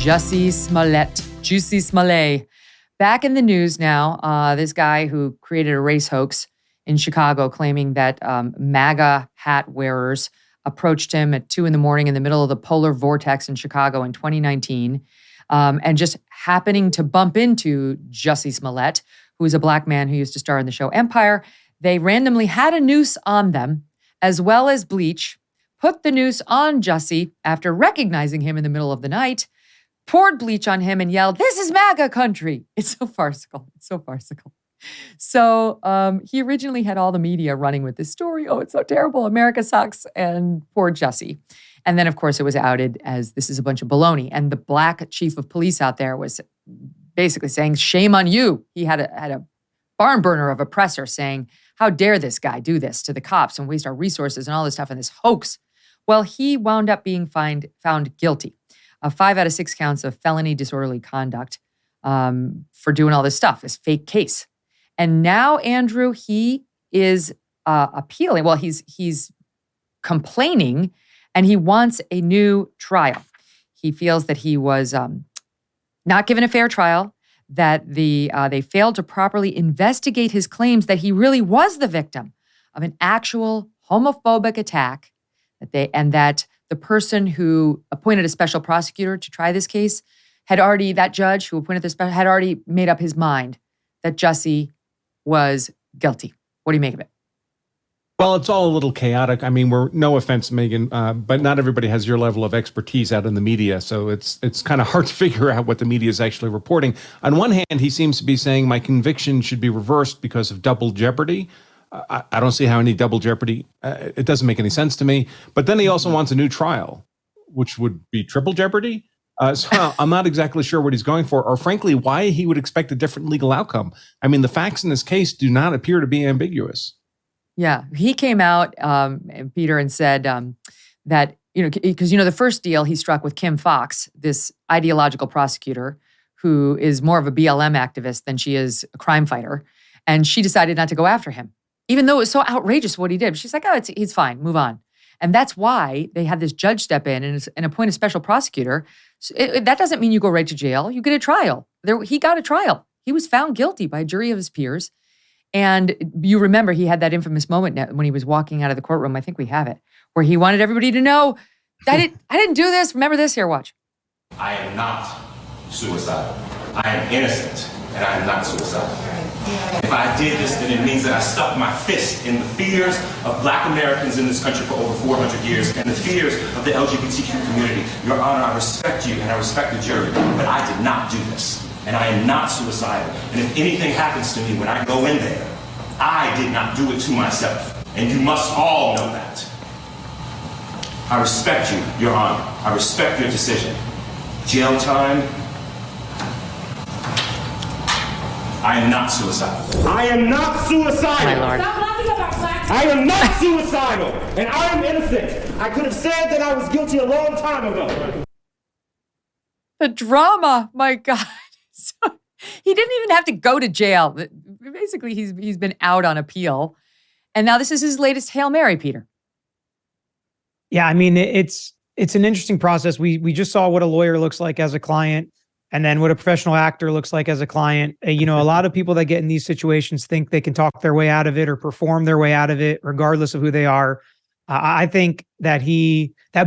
Jussie Smollett. Back in the news now, this guy who created a race hoax in Chicago claiming that MAGA hat wearers approached him at 2 a.m. in the middle of the polar vortex in Chicago in 2019, and just happening to bump into Jussie Smollett, who is a black man who used to star in the show Empire. They randomly had a noose on them, as well as bleach, put the noose on Jussie after recognizing him in the middle of the night, poured bleach on him and yelled, "This is MAGA country." It's so farcical. So he originally had all the media running with this story. Oh, it's so terrible. America sucks. And poor Jussie. And then, of course, it was outed as this is a bunch of baloney. And the black chief of police out there was basically saying, shame on you. He had a barn burner of a presser saying, how dare this guy do this to the cops and waste our resources and all this stuff in this hoax. Well, he wound up being found guilty of 5 out of 6 counts of felony disorderly conduct for doing all this stuff, this fake case. And now, Andrew, he is appealing. Well, he's complaining, and he wants a new trial. He feels that he was not given a fair trial, that they failed to properly investigate his claims that he really was the victim of an actual homophobic attack, that the person who appointed a special prosecutor to try this case that judge who appointed this had already made up his mind that Jussie was guilty. What do you make of it? Well, it's all a little chaotic. I mean, no offense, Megyn, but not everybody has your level of expertise out in the media. So it's kind of hard to figure out what the media is actually reporting. On one hand, he seems to be saying my conviction should be reversed because of double jeopardy. I don't see how any double jeopardy, it doesn't make any sense to me. But then he also wants a new trial, which would be triple jeopardy. So I'm not exactly sure what he's going for, or frankly, why he would expect a different legal outcome. I mean, the facts in this case do not appear to be ambiguous. Yeah, he came out, Peter, and said that, because, the first deal he struck with Kim Foxx, this ideological prosecutor who is more of a BLM activist than she is a crime fighter. And she decided not to go after him, even though it was so outrageous what he did. She's like, oh, he's fine, move on. And that's why they had this judge step in and appoint a special prosecutor. So that doesn't mean you go right to jail. You get a trial. He got a trial. He was found guilty by a jury of his peers. And you remember he had that infamous moment when he was walking out of the courtroom. I think we have it, where he wanted everybody to know that I didn't do this. Remember this? Here, watch. I am not suicidal. I am innocent, and I am not suicidal. If I did this, then it means that I stuck my fist in the fears of Black Americans in this country for over 400 years and the fears of the LGBTQ community. Your Honor, I respect you and I respect the jury, but I did not do this. And I am not suicidal. And if anything happens to me when I go in there, I did not do it to myself. And you must all know that. I respect you, Your Honor. I respect your decision. Jail time. I am not suicidal. I am not suicidal. My Lord. Stop laughing about black. I am not suicidal. And I am innocent. I could have said that I was guilty a long time ago. The drama, my God. So, he didn't even have to go to jail. Basically, he's been out on appeal. And now this is his latest Hail Mary, Peter. Yeah, I mean, it's an interesting process. We just saw what a lawyer looks like as a client, and then what a professional actor looks like as a client. A lot of people that get in these situations think they can talk their way out of it or perform their way out of it, regardless of who they are. I think that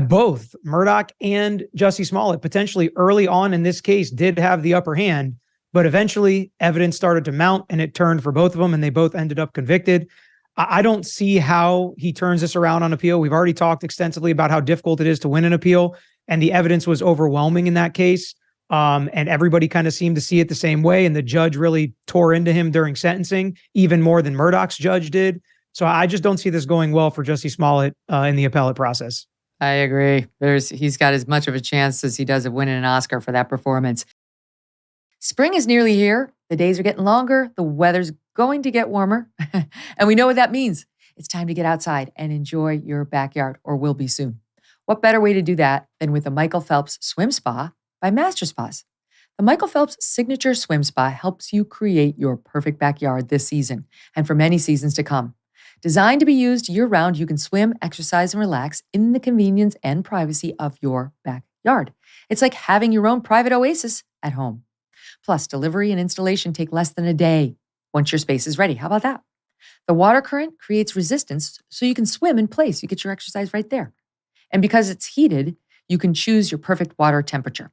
both Murdaugh and Jussie Smollett potentially early on in this case did have the upper hand, but eventually evidence started to mount and it turned for both of them and they both ended up convicted. I don't see how he turns this around on appeal. We've already talked extensively about how difficult it is to win an appeal, and the evidence was overwhelming in that case. And everybody kind of seemed to see it the same way, and the judge really tore into him during sentencing, even more than Murdaugh's judge did. So I just don't see this going well for Jussie Smollett in the appellate process. I agree. He's got as much of a chance as he does of winning an Oscar for that performance. Spring is nearly here. The days are getting longer. The weather's going to get warmer. And we know what that means. It's time to get outside and enjoy your backyard, or will be soon. What better way to do that than with the Michael Phelps Swim Spa by Master Spas? The Michael Phelps Signature Swim Spa helps you create your perfect backyard this season and for many seasons to come. Designed to be used year-round, you can swim, exercise, and relax in the convenience and privacy of your backyard. yard. It's like having your own private oasis at home. Plus, delivery and installation take less than a day once your space is ready. How about that? The water current creates resistance so you can swim in place. You get your exercise right there. And because it's heated, you can choose your perfect water temperature.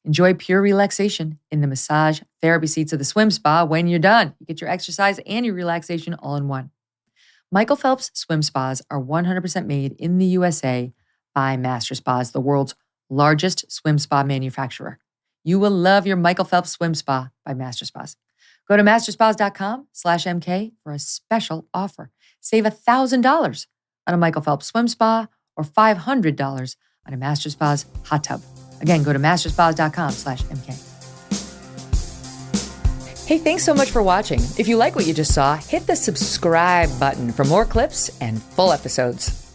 Enjoy pure relaxation in the massage therapy seats of the swim spa when you're done. You get your exercise and your relaxation all in one. Michael Phelps swim spas are 100% made in the USA by Master Spas, the world's largest swim spa manufacturer. You will love your Michael Phelps swim spa by Master Spas. Go to masterspas.com/MK for a special offer. Save $1,000 on a Michael Phelps swim spa or $500 on a Master Spas hot tub. Again, go to masterspas.com/MK. Hey, thanks so much for watching. If you like what you just saw, hit the subscribe button for more clips and full episodes.